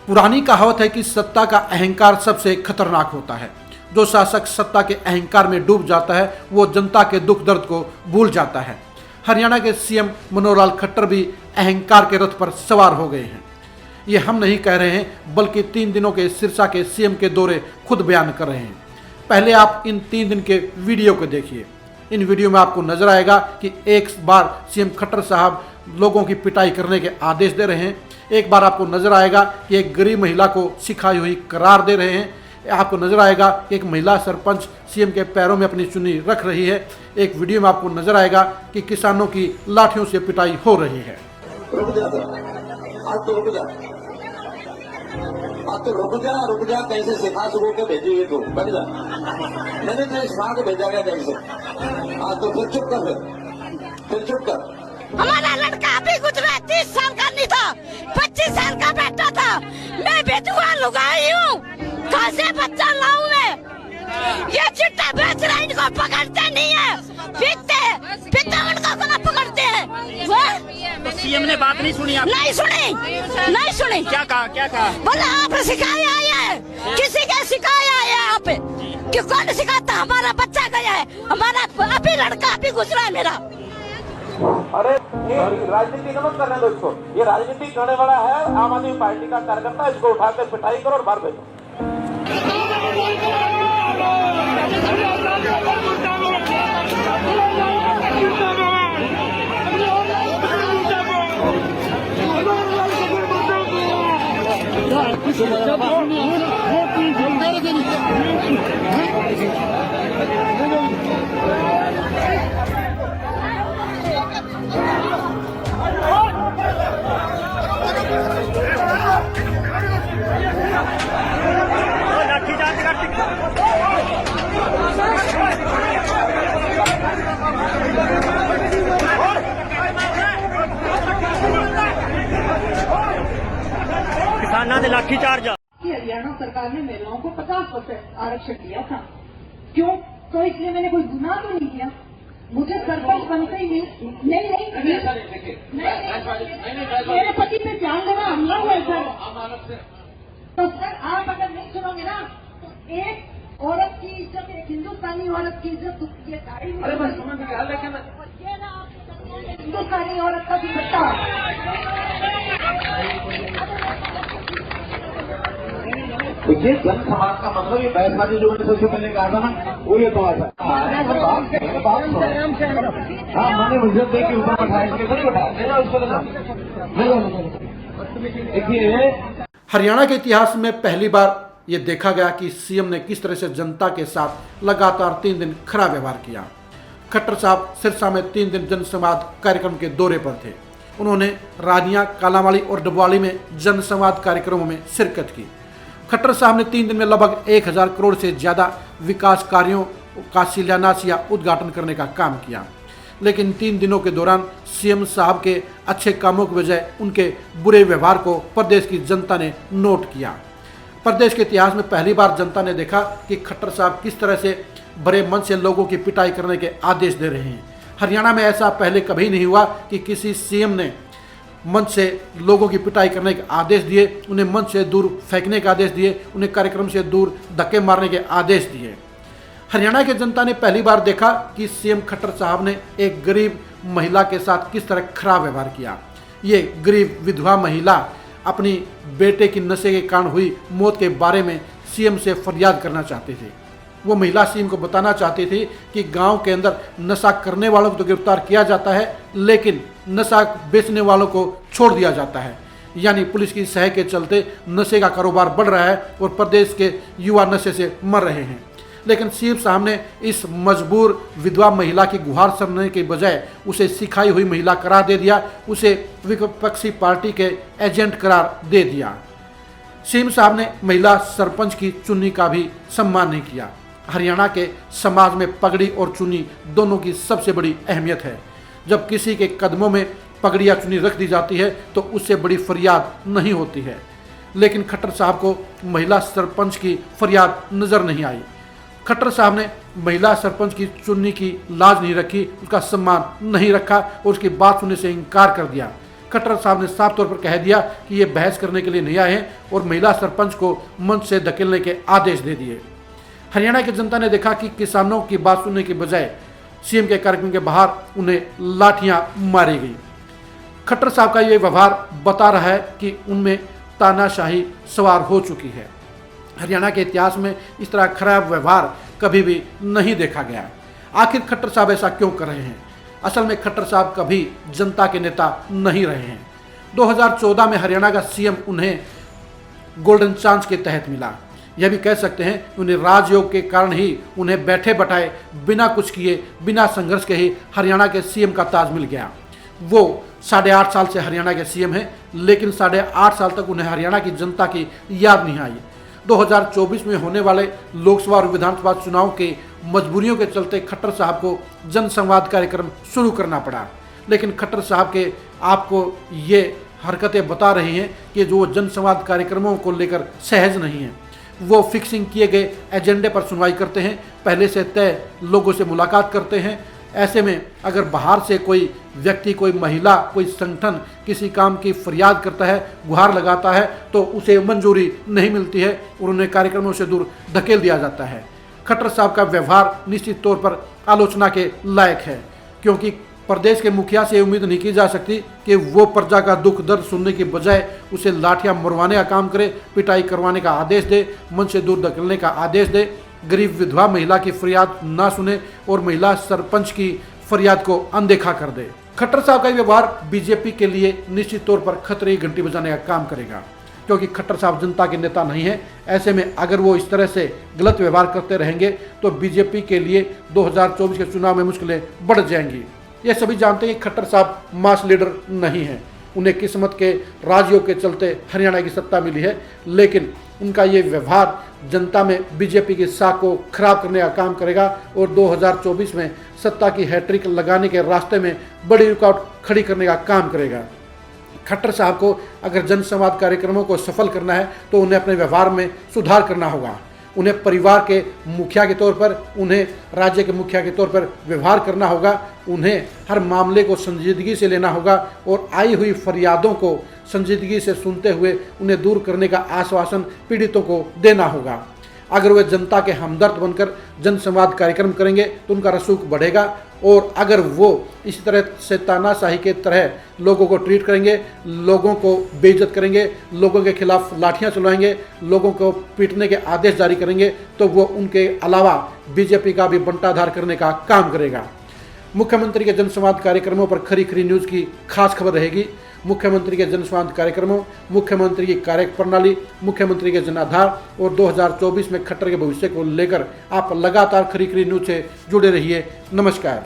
पुरानी कहावत है कि सत्ता का अहंकार सबसे खतरनाक होता है। जो शासक सत्ता के अहंकार में डूब जाता है वो जनता के दुख दर्द को भूल जाता है। हरियाणा के सीएम मनोहर लाल खट्टर भी अहंकार के रथ पर सवार हो गए हैं। ये हम नहीं कह रहे हैं, बल्कि 3 दिनों के सिरसा के सीएम के दौरे खुद बयान कर रहे हैं। पहले आप इन 3 दिन के वीडियो को देखिए। इन वीडियो में आपको नजर आएगा कि एक बार सीएम खट्टर साहब लोगों की पिटाई करने के आदेश दे रहे हैं, एक बार आपको नजर आएगा कि एक गरीब महिला को सिखाई हुई करार दे रहे हैं, आपको नजर आएगा कि एक महिला सरपंच सीएम के पैरों में अपनी चुन्नी रख रही है, एक वीडियो में आपको नजर आएगा कि किसानों की लाठियों से पिटाई हो रही है। रुक जा कहीं से सिखा सुखो के भेजिए तो बैठ जा। मैंने तो सिखा के भेजा गया कहीं से। आज तो फिर चुप कर। हमारा लड़का अभी गुजरा 30 साल का नहीं था, 25 साल का बेटा था। मैं विधवा लुगाई हूँ, कहाँ से बच्चा लाऊं मैं? ये चिट्टा बेच रहा, इनको पकड़ते नहीं है, पीते उनको को ना पकड़ते हैं। तो सीएम ने बात नहीं सुनी? नहीं सुनी। क्या कहा? बोला आपने सिखाया है, किसी के सिखाया है यहाँ पे? कि कौन सिखाता? हमारा बच्चा गया है, हमारा अभी लड़का अभी गुजरा है मेरा। अरे ये राजनीति मत करने दो इसको। ये राजनीति करने वाला है आम आदमी पार्टी का कार्यकर्ता, इसको उठाकर पिटाई करो और बाहर भेजो। किसाना ने लाठीचार्ज। हरियाणा सरकार ने महिलाओं को 50% आरक्षण दिया था। क्यों? तो इसलिए मैंने कोई गुनाह तो नहीं किया, मुझे सरपंच बनते ही नहीं मेरे पति पे जानलेवा हमला हुआ है सर। तो सर आप अगर नहीं सुनोगे ना तो एक औरत की इज्जत, एक हिंदुस्तानी औरत की इज्जत, ये गाड़ी हिंदुस्तानी औरत का दुपट्टा। तो ये जन समाज का मतलब ये बैठवादी जो मैंने सबसे पहले कहा था ना, वो ये बात है। हाँ, मैंने मुझे देख के ऊपर बैठाया, इसके देखिए। हरियाणा के इतिहास में पहली बार ये देखा गया कि सीएम ने किस तरह से जनता के साथ लगातार 3 दिन खराब व्यवहार किया। खट्टर साहब सिरसा में 3 दिन जनसंवाद कार्यक्रम के दौरे पर थे। उन्होंने रानिया, कालांवाली और डबवाली में जनसंवाद कार्यक्रमों में शिरकत की। खट्टर साहब ने 3 दिन में लगभग 1000 करोड़ से ज़्यादा विकास कार्यों का शिलान्यास या उद्घाटन करने का काम किया। लेकिन 3 दिनों के दौरान सीएम साहब के अच्छे कामों की बजाय उनके बुरे व्यवहार को प्रदेश की जनता ने नोट किया। प्रदेश के इतिहास में पहली बार जनता ने देखा कि खट्टर साहब किस तरह से बड़े मन से लोगों की पिटाई करने के आदेश दे रहे हैं। हरियाणा में ऐसा पहले कभी नहीं हुआ कि किसी सीएम ने मंच से लोगों की पिटाई करने के आदेश दिए, उन्हें मंच से दूर फेंकने के आदेश दिए, उन्हें कार्यक्रम से दूर धक्के मारने के आदेश दिए। हरियाणा की जनता ने पहली बार देखा कि सीएम खट्टर साहब ने एक गरीब महिला के साथ किस तरह खराब व्यवहार किया। ये गरीब विधवा महिला अपनी बेटे की नशे के कारण हुई मौत के बारे में सीएम से फरियाद करना चाहती थी। वो महिला सीएम को बताना चाहती थी कि गांव के अंदर नशा करने वालों को तो गिरफ्तार किया जाता है, लेकिन नशा बेचने वालों को छोड़ दिया जाता है। यानी पुलिस की सहायता के चलते नशे का कारोबार बढ़ रहा है और प्रदेश के युवा नशे से मर रहे हैं। लेकिन सीएम साहब ने इस मजबूर विधवा महिला की गुहार सुनने के बजाय उसे सिखाई हुई महिला करार दे दिया, उसे विपक्षी पार्टी के एजेंट करार दे दिया। सीएम साहब ने महिला सरपंच की चुन्नी का भी सम्मान नहीं किया। हरियाणा के समाज में पगड़ी और चुन्नी दोनों की सबसे बड़ी अहमियत है। जब किसी के कदमों में पगड़ी या चुन्नी रख दी जाती है तो उससे बड़ी फरियाद नहीं होती है। लेकिन खट्टर साहब को महिला सरपंच की फरियाद नजर नहीं आई। खट्टर साहब ने महिला सरपंच की चुन्नी की लाज नहीं रखी, उसका सम्मान नहीं रखा और उसकी बात सुनने से इनकार कर दिया। खट्टर साहब ने साफ तौर पर कह दिया कि ये बहस करने के लिए नहीं आए हैं और महिला सरपंच को मंच से धकेलने के आदेश दे दिए। हरियाणा की जनता ने देखा कि किसानों की बात सुनने के बजाय सीएम के कार्यक्रम के बाहर उन्हें लाठियां मारी गई। खट्टर साहब का ये व्यवहार बता रहा है कि उनमें तानाशाही सवार हो चुकी है। हरियाणा के इतिहास में इस तरह खराब व्यवहार कभी भी नहीं देखा गया। आखिर खट्टर साहब ऐसा क्यों कर रहे हैं? असल में खट्टर साहब कभी जनता के नेता नहीं रहे हैं। 2014 में हरियाणा का सीएम उन्हें गोल्डन चांस के तहत मिला। यह भी कह सकते हैं कि उन्हें राजयोग के कारण ही उन्हें बैठे बैठाए बिना कुछ किए, बिना संघर्ष के ही हरियाणा के सीएम का ताज मिल गया। वो 8.5 साल से हरियाणा के सीएम हैं, लेकिन 8.5 साल तक उन्हें हरियाणा की जनता की याद नहीं आई। 2024 में होने वाले लोकसभा और विधानसभा चुनाव के मजबूरियों के चलते खट्टर साहब को जनसंवाद कार्यक्रम शुरू करना पड़ा। लेकिन खट्टर साहब के आपको ये हरकतें बता रही हैं कि जो जनसंवाद कार्यक्रमों को लेकर सहज नहीं हैं। वो फिक्सिंग किए गए एजेंडे पर सुनवाई करते हैं, पहले से तय लोगों से मुलाकात करते हैं। ऐसे में अगर बाहर से कोई व्यक्ति, कोई महिला, कोई संगठन किसी काम की फरियाद करता है, गुहार लगाता है, तो उसे मंजूरी नहीं मिलती है और उन्हें कार्यक्रमों से दूर धकेल दिया जाता है। खट्टर साहब का व्यवहार निश्चित तौर पर आलोचना के लायक है, क्योंकि प्रदेश के मुखिया से उम्मीद नहीं की जा सकती कि वो प्रजा का दुख दर्द सुनने की बजाय उसे लाठियां मरवाने का काम करे, पिटाई करवाने का आदेश दे, मंच से दूर धकेलने का आदेश दे, गरीब विधवा महिला की फरियाद ना सुने और महिला सरपंच की फरियाद को अनदेखा कर दे। खट्टर साहब का व्यवहार बीजेपी के लिए निश्चित तौर पर खतरे की घंटी बजाने का काम करेगा, क्योंकि खट्टर साहब जनता के नेता नहीं है। ऐसे में अगर वो इस तरह से गलत व्यवहार करते रहेंगे तो बीजेपी के लिए 2024 के चुनाव में मुश्किलें बढ़ जाएंगी। ये सभी जानते हैं कि खट्टर साहब मास लीडर नहीं हैं। उन्हें किस्मत के राजयोग के चलते हरियाणा की सत्ता मिली है, लेकिन उनका ये व्यवहार जनता में बीजेपी की साख को खराब करने का काम करेगा और 2024 में सत्ता की हैट्रिक लगाने के रास्ते में बड़ी रुकावट खड़ी करने का काम करेगा। खट्टर साहब को अगर जनसंवाद कार्यक्रमों को सफल करना है तो उन्हें अपने व्यवहार में सुधार करना होगा। उन्हें परिवार के मुखिया के तौर पर, उन्हें राज्य के मुखिया के तौर पर व्यवहार करना होगा। उन्हें हर मामले को संजीदगी से लेना होगा और आई हुई फरियादों को संजीदगी से सुनते हुए उन्हें दूर करने का आश्वासन पीड़ितों को देना होगा। अगर वे जनता के हमदर्द बनकर जनसंवाद कार्यक्रम करेंगे तो उनका रसूख बढ़ेगा, और अगर वो इसी तरह से तानाशाही के तरह लोगों को ट्रीट करेंगे, लोगों को बेइज्जत करेंगे, लोगों के खिलाफ लाठियां चलवाएंगे, लोगों को पीटने के आदेश जारी करेंगे, तो वो उनके अलावा बीजेपी का भी बंटाधार करने का काम करेगा। मुख्यमंत्री के जनसंवाद कार्यक्रमों पर खरी खरी न्यूज़ की खास खबर रहेगी। मुख्यमंत्री के जनसंवाद कार्यक्रमों, मुख्यमंत्री की कार्यप्रणाली, मुख्यमंत्री के जनाधार और 2024 में खट्टर के भविष्य को लेकर आप लगातार खरी खरी न्यूज़ से जुड़े रहिए। नमस्कार।